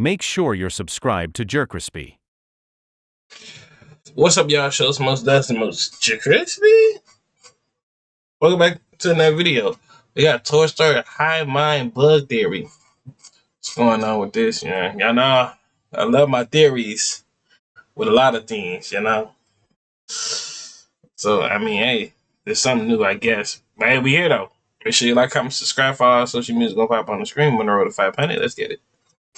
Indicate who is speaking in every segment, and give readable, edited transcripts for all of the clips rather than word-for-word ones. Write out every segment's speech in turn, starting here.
Speaker 1: make sure you're subscribed to JerCrispy.
Speaker 2: What's up, y'all? Show most that's the most JerCrispy. Welcome back to another video. We got Toy Story Hivemind bug theory. What's going on with this? Y'all know I love my theories with a lot of things, So I mean, hey, there's something new, I guess. But hey, we here though. Make sure you like, comment, subscribe for all our social media gonna pop on the screen when the road to 500. Let's get it.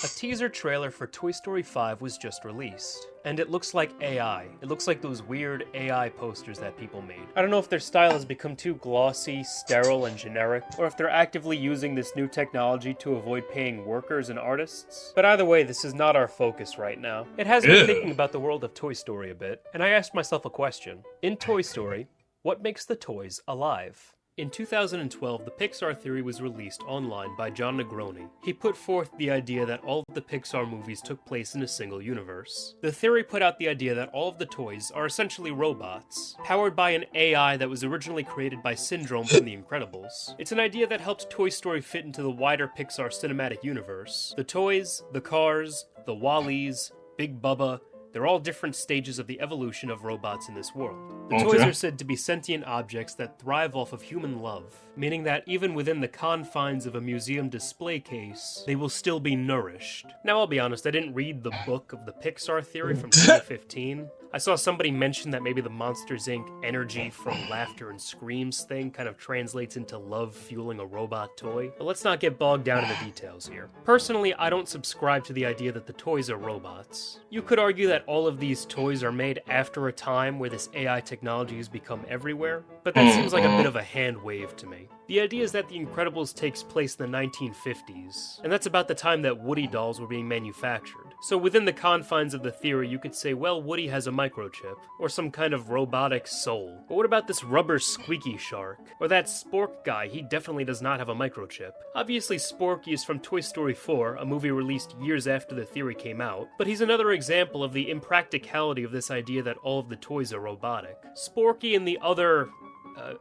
Speaker 3: A teaser trailer for Toy Story 5 was just released, and it looks like AI. It looks like those weird AI posters that people made. I don't know if their style has become too glossy, sterile, and generic, or if they're actively using this new technology to avoid paying workers and artists. But either way, this is not our focus right now. It has me thinking about the world of Toy Story a bit, and I asked myself a question. In Toy Story, what makes the toys alive? In 2012, the Pixar theory was released online by John Negroni. He put forth the idea that all of the Pixar movies took place in a single universe. The theory put out the idea that all of the toys are essentially robots, powered by an AI that was originally created by Syndrome from The Incredibles. It's an idea that helped Toy Story fit into the wider Pixar cinematic universe. The toys, the cars, the Wall-E's, Big Bubba, they're all different stages of the evolution of robots in this world. The toys are said to be sentient objects that thrive off of human love, meaning that even within the confines of a museum display case, they will still be nourished. Now, I'll be honest, I didn't read the book of the Pixar theory from 2015. I saw somebody mention that maybe the Monsters, Inc. energy from laughter and screams thing kind of translates into love fueling a robot toy. But let's not get bogged down in the details here. Personally, I don't subscribe to the idea that the toys are robots. You could argue that all of these toys are made after a time where this AI technology has become everywhere, but that seems like a bit of a hand wave to me. The idea is that The Incredibles takes place in the 1950s, and that's about the time that Woody dolls were being manufactured. So within the confines of the theory, you could say, well, Woody has a microchip, or some kind of robotic soul. But what about this rubber squeaky shark? Or that Spork guy, he definitely does not have a microchip. Obviously, Sporky is from Toy Story 4, a movie released years after the theory came out, but he's another example of the impracticality of this idea that all of the toys are robotic. Sporky and the other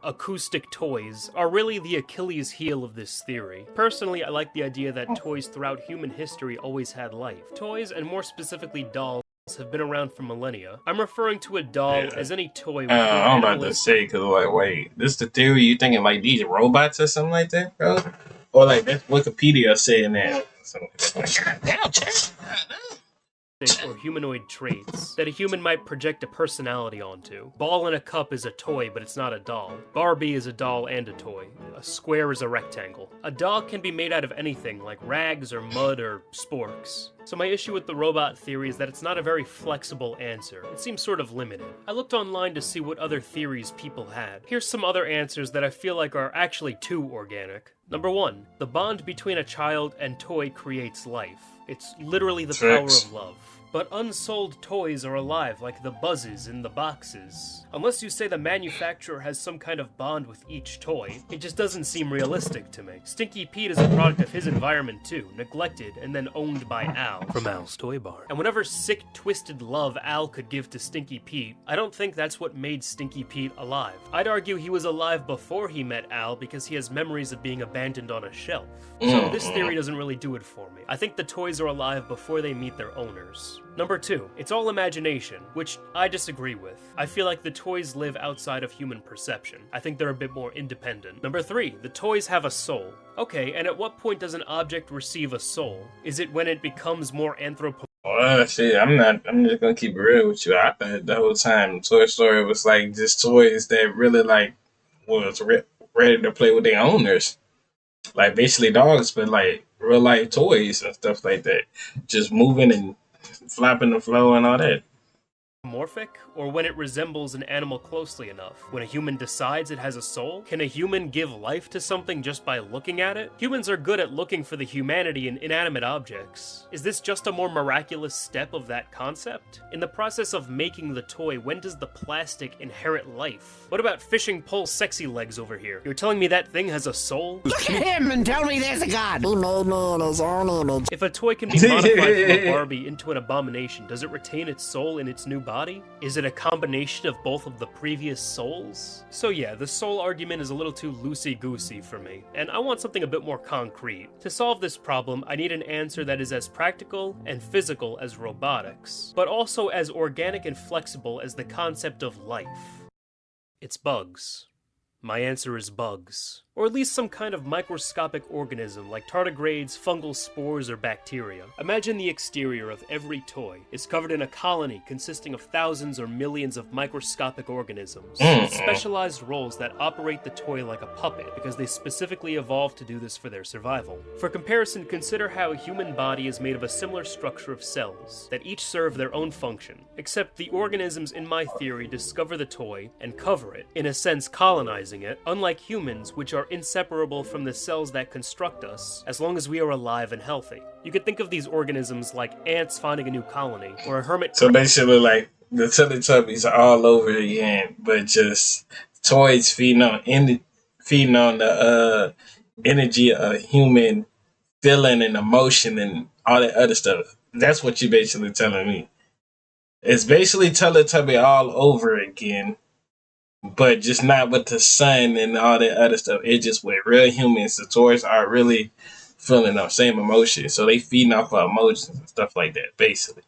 Speaker 3: acoustic toys are really the Achilles heel of this theory. Personally, I like the idea that toys throughout human history always had life. Toys, and more specifically dolls, have been around for millennia. I'm referring to a doll as any toy with
Speaker 2: I'm about to say, because like, wait, this the theory? You thinking like these robots or something like that, bro? Or like that's Wikipedia saying that. So,
Speaker 3: or humanoid traits that a human might project a personality onto. Ball in a cup is a toy, but it's not a doll. Barbie is a doll and a toy. A square is a rectangle. A doll can be made out of anything, like rags or mud or sporks. So my issue with the robot theory is that it's not a very flexible answer. It seems sort of limited. I looked online to see what other theories people had. Here's some other answers that I feel like are actually too organic. Number 1, the bond between a child and toy creates life. It's literally the power of love. But unsold toys are alive, like the buzzes in the boxes. Unless you say the manufacturer has some kind of bond with each toy, it just doesn't seem realistic to me. Stinky Pete is a product of his environment too, neglected and then owned by Al from Al's Toy Bar. And whatever sick, twisted love Al could give to Stinky Pete, I don't think that's what made Stinky Pete alive. I'd argue he was alive before he met Al because he has memories of being abandoned on a shelf. So this theory doesn't really do it for me. I think the toys are alive before they meet their owners. Number 2, it's all imagination, which I disagree with. I feel like the toys live outside of human perception. I think they're a bit more independent. Number 3, the toys have a soul. Okay, and at what point does an object receive a soul? Is it when it becomes more anthropomorphic?
Speaker 2: Well, shit, I'm just gonna keep it real with you. I thought the whole time Toy Story was like just toys that really like was ready to play with their owners. Like basically dogs, but like real life toys and stuff like that. Just moving and flapping the floor and all that.
Speaker 3: Or when it resembles an animal closely enough? When a human decides it has a soul? Can a human give life to something just by looking at it? Humans are good at looking for the humanity in inanimate objects. Is this just a more miraculous step of that concept? In the process of making the toy, when does the plastic inherit life? What about fishing pole sexy legs over here? You're telling me that thing has a soul?
Speaker 4: Look at him and tell me there's a god. He made me in his own image.
Speaker 3: If a toy can be modified from a Barbie into an abomination, does it retain its soul in its new body? Is it a combination of both of the previous souls? So yeah, the soul argument is a little too loosey-goosey for me, and I want something a bit more concrete. To solve this problem, I need an answer that is as practical and physical as robotics, but also as organic and flexible as the concept of life. It's bugs. My answer is bugs. Or at least some kind of microscopic organism like tardigrades, fungal spores, or bacteria. Imagine the exterior of every toy is covered in a colony consisting of thousands or millions of microscopic organisms, with specialized roles that operate the toy like a puppet because they specifically evolved to do this for their survival. For comparison, consider how a human body is made of a similar structure of cells that each serve their own function, except the organisms in my theory discover the toy and cover it, in a sense colonizing it, unlike humans, which are inseparable from the cells that construct us, as long as we are alive and healthy. You could think of these organisms like ants finding a new colony, or a hermit...
Speaker 2: So basically, like, the Teletubbies are all over again, but just toys feeding on the energy of human feeling and emotion and all that other stuff. That's what you're basically telling me. It's basically Teletubby all over again, but just not with the sun and all that other stuff. It's just with real humans. The toys are really feeling the same emotions, so they feeding off of emotions and stuff like that, basically.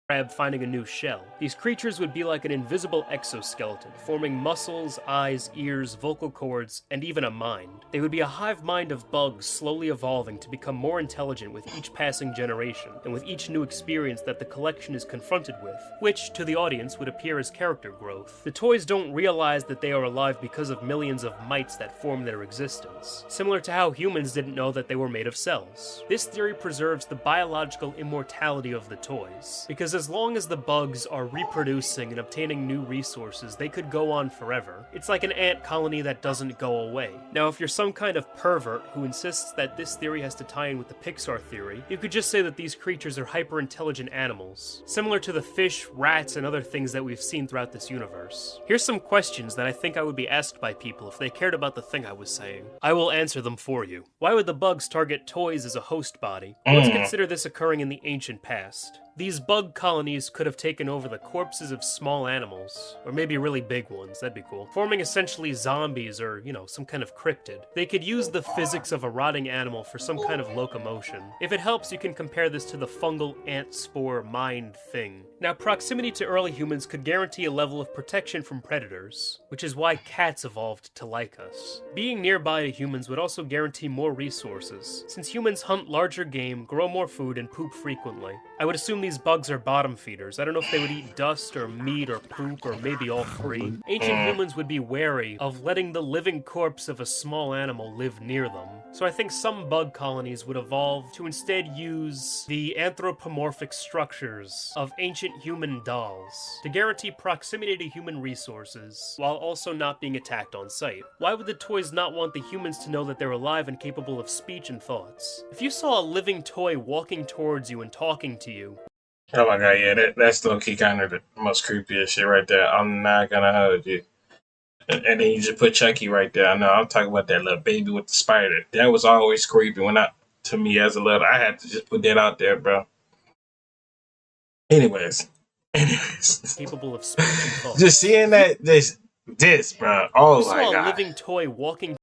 Speaker 3: crab finding a new shell. These creatures would be like an invisible exoskeleton, forming muscles, eyes, ears, vocal cords, and even a mind. They would be a hive mind of bugs slowly evolving to become more intelligent with each passing generation, and with each new experience that the collection is confronted with, which, to the audience, would appear as character growth. The toys don't realize that they are alive because of millions of mites that form their existence, similar to how humans didn't know that they were made of cells. This theory preserves the biological immortality of the toys, because as long as the bugs are reproducing and obtaining new resources, they could go on forever. It's like an ant colony that doesn't go away. Now, if you're some kind of pervert who insists that this theory has to tie in with the Pixar theory, you could just say that these creatures are hyper-intelligent animals, similar to the fish, rats, and other things that we've seen throughout this universe. Here's some questions that I think I would be asked by people if they cared about the thing I was saying. I will answer them for you. Why would the bugs target toys as a host body? Let's consider this occurring in the ancient past. These bug colonies could have taken over the corpses of small animals, or maybe really big ones, that'd be cool, forming essentially zombies or, some kind of cryptid. They could use the physics of a rotting animal for some kind of locomotion. If it helps, you can compare this to the fungal ant spore mind thing. Now, proximity to early humans could guarantee a level of protection from predators, which is why cats evolved to like us. Being nearby to humans would also guarantee more resources, since humans hunt larger game, grow more food, and poop frequently. I would assume these bugs are bottom feeders. I don't know if they would eat dust or meat or poop or maybe all three. Ancient humans would be wary of letting the living corpse of a small animal live near them. So I think some bug colonies would evolve to instead use the anthropomorphic structures of ancient human dolls to guarantee proximity to human resources while also not being attacked on sight. Why would the toys not want the humans to know that they're alive and capable of speech and thoughts? If you saw a living toy walking towards you and talking to you,
Speaker 2: oh my god, yeah, that's low-key kind of the most creepiest shit right there. I'm not gonna hold you. And then you just put Chucky right there. I know, I'm talking about that little baby with the spider. That was always creepy to me as a little. I had to just put that out there, bro. Anyways.
Speaker 3: capable of speech and thoughts.
Speaker 2: Just seeing that, this, bro. Oh my god.
Speaker 3: You saw a living toy walking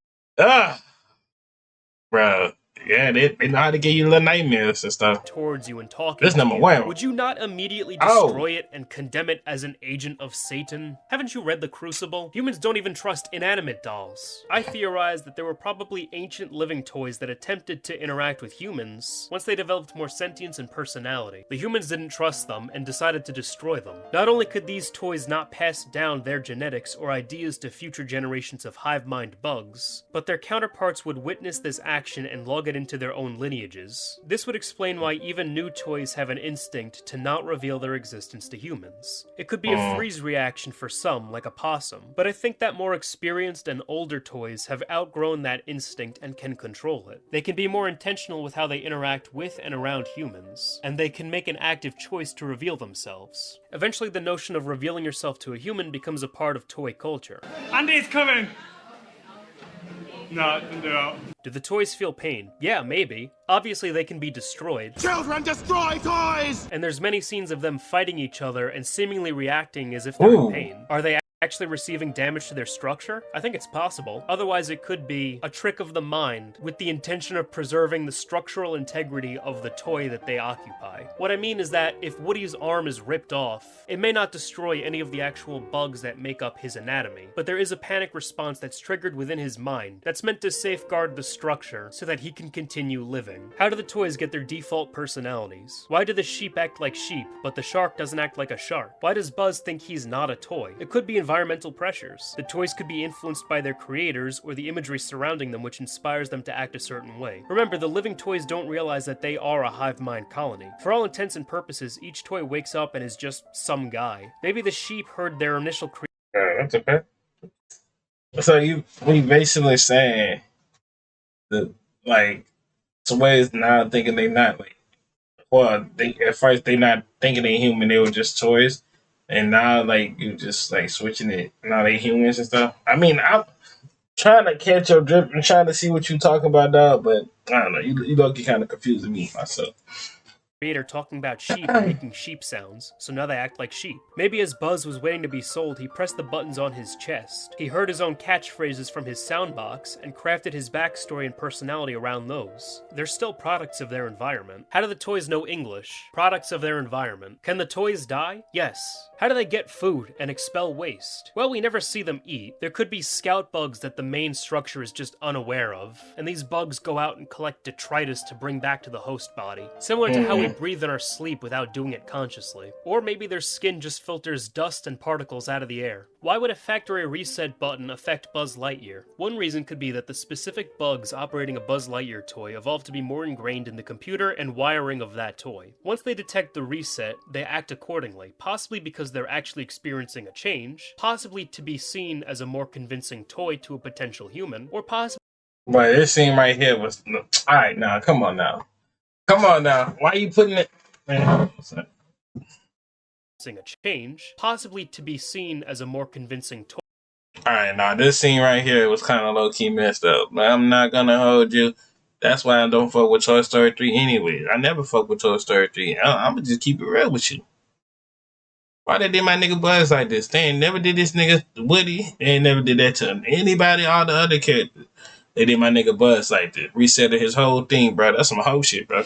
Speaker 2: Bro. Yeah, they know how to give you little nightmares and stuff.
Speaker 3: Towards you and talking
Speaker 2: This
Speaker 3: to
Speaker 2: number
Speaker 3: you.
Speaker 2: one.
Speaker 3: Would you not immediately destroy it and condemn it as an agent of Satan? Haven't you read The Crucible? Humans don't even trust inanimate dolls. I theorize that there were probably ancient living toys that attempted to interact with humans once they developed more sentience and personality. The humans didn't trust them and decided to destroy them. Not only could these toys not pass down their genetics or ideas to future generations of hive-mind bugs, but their counterparts would witness this action and log it into their own lineages. This would explain why even new toys have an instinct to not reveal their existence to humans. It could be a freeze reaction for some, like a possum, but I think that more experienced and older toys have outgrown that instinct and can control it. They can be more intentional with how they interact with and around humans, and they can make an active choice to reveal themselves. Eventually, the notion of revealing yourself to a human becomes a part of toy culture.
Speaker 5: Andy's coming! No, don't do that.
Speaker 3: Do the toys feel pain? Yeah, maybe. Obviously, they can be destroyed.
Speaker 5: Children destroy toys!
Speaker 3: And there's many scenes of them fighting each other and seemingly reacting as if they're in pain. Are they actually receiving damage to their structure? I think it's possible. Otherwise, it could be a trick of the mind with the intention of preserving the structural integrity of the toy that they occupy. What I mean is that if Woody's arm is ripped off, it may not destroy any of the actual bugs that make up his anatomy, but there is a panic response that's triggered within his mind that's meant to safeguard the structure so that he can continue living. How do the toys get their default personalities? Why do the sheep act like sheep, but the shark doesn't act like a shark? Why does Buzz think he's not a toy? It could be environmental pressures. The toys could be influenced by their creators or the imagery surrounding them which inspires them to act a certain way. Remember, the living toys don't realize that they are a Hivemind colony. For all intents and purposes, each toy wakes up and is just some guy. Maybe the sheep heard their initial
Speaker 2: That's okay. So we basically saying that like toys now thinking they not like they at first they not thinking they human, they were just toys. And now, like, you just, like, switching it. Now they humans and stuff. I mean, I'm trying to catch your drip and trying to see what you talking about, dog. But, I don't know. You look kind of confusing me, myself.
Speaker 3: creator talking about sheep and making sheep sounds, so now they act like sheep. Maybe as Buzz was waiting to be sold, he pressed the buttons on his chest. He heard his own catchphrases from his soundbox and crafted his backstory and personality around those. They're still products of their environment. How do the toys know English? Products of their environment. Can the toys die? Yes. How do they get food and expel waste? Well, we never see them eat. There could be scout bugs that the main structure is just unaware of, and these bugs go out and collect detritus to bring back to the host body, similar to how we breathe in our sleep without doing it consciously. Or maybe their skin just filters dust and particles out of the air. Why would a factory reset button affect Buzz Lightyear? One reason could be that the specific bugs operating a Buzz Lightyear toy evolved to be more ingrained in the computer and wiring of that toy. Once they detect the reset, they act accordingly, possibly because they're actually experiencing a change, possibly to be seen as a more convincing toy to a potential human, or possibly
Speaker 2: But this scene right here was alright now, come on now. Come on now. Why are you putting it man?
Speaker 3: a change, possibly to be seen as a more convincing toy.
Speaker 2: Alright, now this scene right here was kind of low key messed up. But I'm not gonna hold you. That's why I don't fuck with Toy Story 3 anyway. I never fuck with Toy Story 3. I'm gonna just keep it real with you. Why they did my nigga Buzz like this? They ain't never did this nigga Woody. They ain't never did that to anybody, all the other characters. They did my nigga Buzz like this. Resetted his whole thing, bro. That's some whole shit, bro.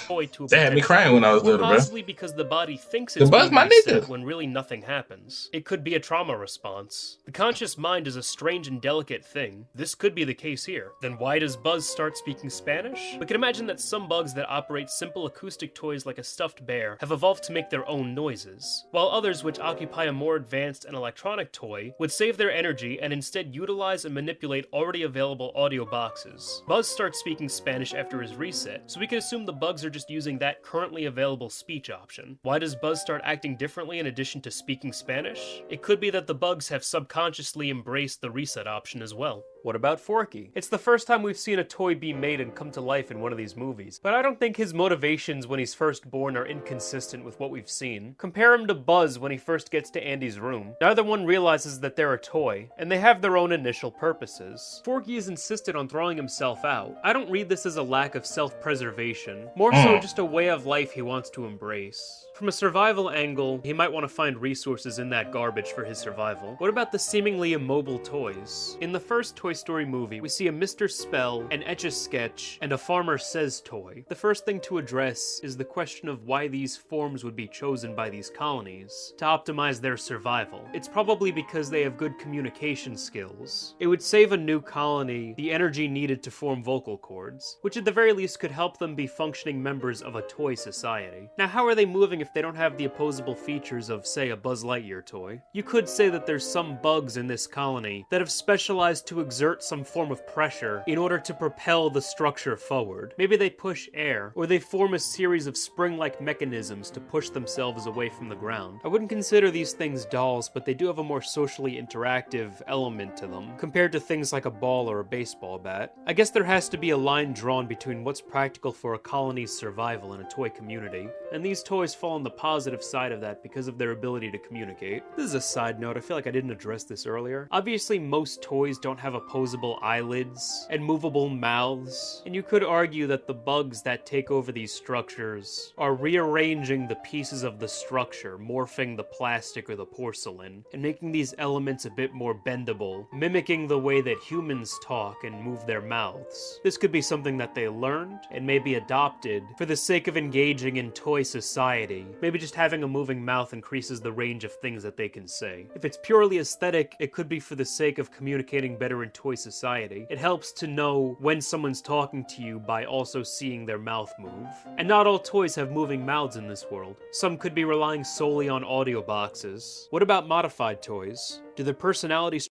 Speaker 2: That had me crying when I was little, bro.
Speaker 3: Possibly because the body thinks it's
Speaker 2: Buzz
Speaker 3: being
Speaker 2: my
Speaker 3: reset
Speaker 2: nigga.
Speaker 3: when really nothing happens. It could be a trauma response. The conscious mind is a strange and delicate thing. This could be the case here. Then why does Buzz start speaking Spanish? We can imagine that some bugs that operate simple acoustic toys like a stuffed bear have evolved to make their own noises, while others which occupy a more advanced and electronic toy would save their energy and instead utilize and manipulate already available audio boxes. Buzz starts speaking Spanish after his reset, so we can assume the bugs are just using that currently available speech option. Why does Buzz start acting differently in addition to speaking Spanish? It could be that the bugs have subconsciously embraced the reset option as well. What about Forky? It's the first time we've seen a toy be made and come to life in one of these movies, but I don't think his motivations when he's first born are inconsistent with what we've seen. Compare him to Buzz when he first gets to Andy's room. Neither one realizes that they're a toy, and they have their own initial purposes. Forky is insistent on throwing himself out. I don't read this as a lack of self-preservation, more so just a way of life he wants to embrace. From a survival angle, he might want to find resources in that garbage for his survival. What about the seemingly immobile toys? In the first Toy Story movie, we see a Mr. Spell, an Etch-a-Sketch, and a Farmer Says toy. The first thing to address is the question of why these forms would be chosen by these colonies to optimize their survival. It's probably because they have good communication skills. It would save a new colony the energy needed to form vocal cords, which at the very least could help them be functioning members of a toy society. Now, how are they moving if they don't have the opposable features of, say, a Buzz Lightyear toy? You could say that there's some bugs in this colony that have specialized to exert some form of pressure in order to propel the structure forward. Maybe they push air, or they form a series of spring-like mechanisms to push themselves away from the ground. I wouldn't consider these things dolls, but they do have a more socially interactive element to them, compared to things like a ball or a baseball bat. I guess there has to be a line drawn between what's practical for a colony's survival in a toy community, and these toys fall on the positive side of that because of their ability to communicate. This is a side note, I feel like I didn't address this earlier. Obviously, most toys don't have a opposable eyelids and movable mouths. And you could argue that the bugs that take over these structures are rearranging the pieces of the structure, morphing the plastic or the porcelain, and making these elements a bit more bendable, mimicking the way that humans talk and move their mouths. This could be something that they learned and maybe adopted for the sake of engaging in toy society. Maybe just having a moving mouth increases the range of things that they can say. If it's purely aesthetic, it could be for the sake of communicating better in toy society. It helps to know when someone's talking to you by also seeing their mouth move. And not all toys have moving mouths in this world. Some could be relying solely on audio boxes. What about modified toys? Do their personalities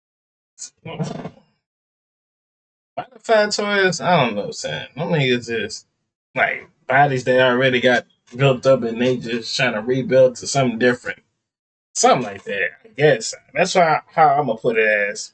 Speaker 2: Modified toys, I don't know, son. I mean, it's just like bodies they already got built up and they just trying to rebuild to something different. Something like that, I guess. That's how I'm gonna put it as.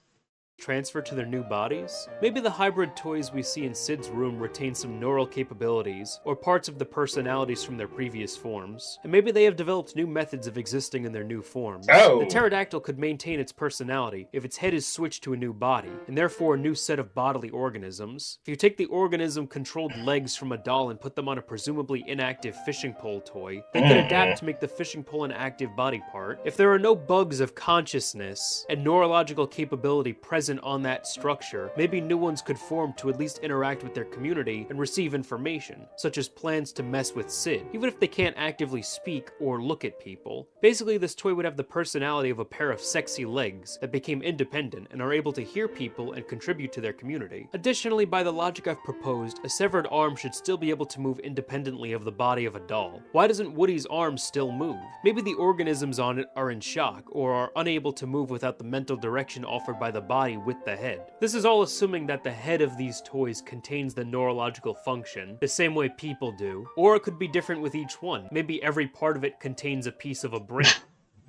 Speaker 3: transfer to their new bodies? Maybe the hybrid toys we see in Sid's room retain some neural capabilities, or parts of the personalities from their previous forms, and maybe they have developed new methods of existing in their new forms.
Speaker 2: Oh.
Speaker 3: The pterodactyl could maintain its personality if its head is switched to a new body, and therefore a new set of bodily organisms. If you take the organism-controlled legs from a doll and put them on a presumably inactive fishing pole toy, they could adapt to make the fishing pole an active body part. If there are no bugs of consciousness and neurological capability present on that structure, maybe new ones could form to at least interact with their community and receive information, such as plans to mess with Sid, even if they can't actively speak or look at people. Basically, this toy would have the personality of a pair of sexy legs that became independent and are able to hear people and contribute to their community. Additionally, by the logic I've proposed, a severed arm should still be able to move independently of the body of a doll. Why doesn't Woody's arm still move? Maybe the organisms on it are in shock, or are unable to move without the mental direction offered by the body with the head. This is all assuming that the head of these toys contains the neurological function, the same way people do. Or it could be different with each one. Maybe every part of it contains a piece of a brain.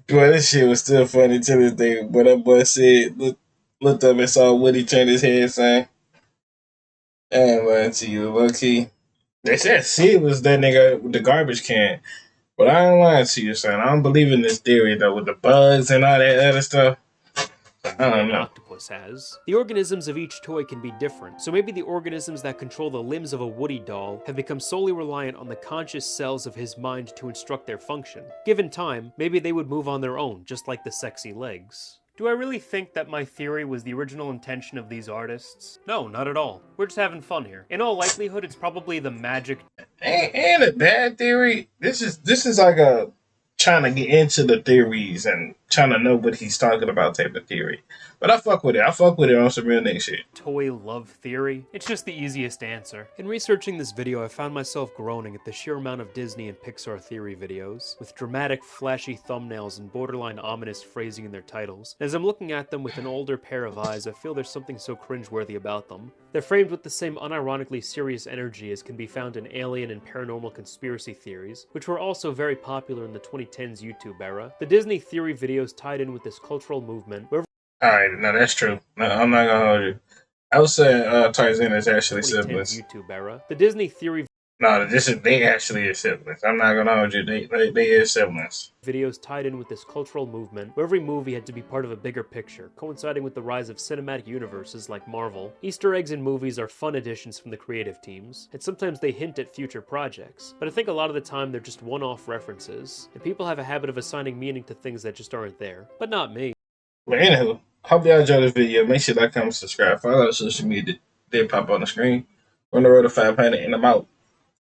Speaker 2: Well, this shit was still funny to this day. But that boy said, looked up and saw Woody turn his head, saying, I ain't lying to you, low key. They said Sid was that nigga with the garbage can. But I ain't lying to you, son. I don't believe in this theory, though, with the bugs and all that other stuff. I don't
Speaker 3: An
Speaker 2: know.
Speaker 3: octopus has. The organisms of each toy can be different, so maybe the organisms that control the limbs of a Woody doll have become solely reliant on the conscious cells of his mind to instruct their function. Given time, maybe they would move on their own, just like the sexy legs. Do I really think that my theory was the original intention of these artists? No, not at all. We're just having fun here. In all likelihood, it's probably the magic.
Speaker 2: Ain't a bad theory. This is like a trying to get into the theories and trying to know what he's talking about type of theory. But I fuck with it. I fuck with it on some real nigga shit.
Speaker 3: Toy love theory? It's just the easiest answer. In researching this video, I found myself groaning at the sheer amount of Disney and Pixar theory videos, with dramatic, flashy thumbnails and borderline ominous phrasing in their titles. As I'm looking at them with an older pair of eyes, I feel there's something so cringeworthy about them. They're framed with the same unironically serious energy as can be found in alien and paranormal conspiracy theories, which were also very popular in the 2010s YouTube era. The Disney theory videos tied in with this cultural movement, where
Speaker 2: Alright, no, that's true. No, I'm not gonna hold you. I would say Tarzan is actually siblings.
Speaker 3: YouTube era. The Disney theory
Speaker 2: No, they actually is siblings. I'm not gonna hold you. They is siblings.
Speaker 3: videos tied in with this cultural movement, where every movie had to be part of a bigger picture, coinciding with the rise of cinematic universes like Marvel. Easter eggs in movies are fun additions from the creative teams, and sometimes they hint at future projects, but I think a lot of the time they're just one-off references, and people have a habit of assigning meaning to things that just aren't there. But not me.
Speaker 2: But anywho, hope y'all enjoyed this video. Make sure you like, comment, subscribe, follow our social media. They pop on the screen. We're on the road to 500, and I'm out.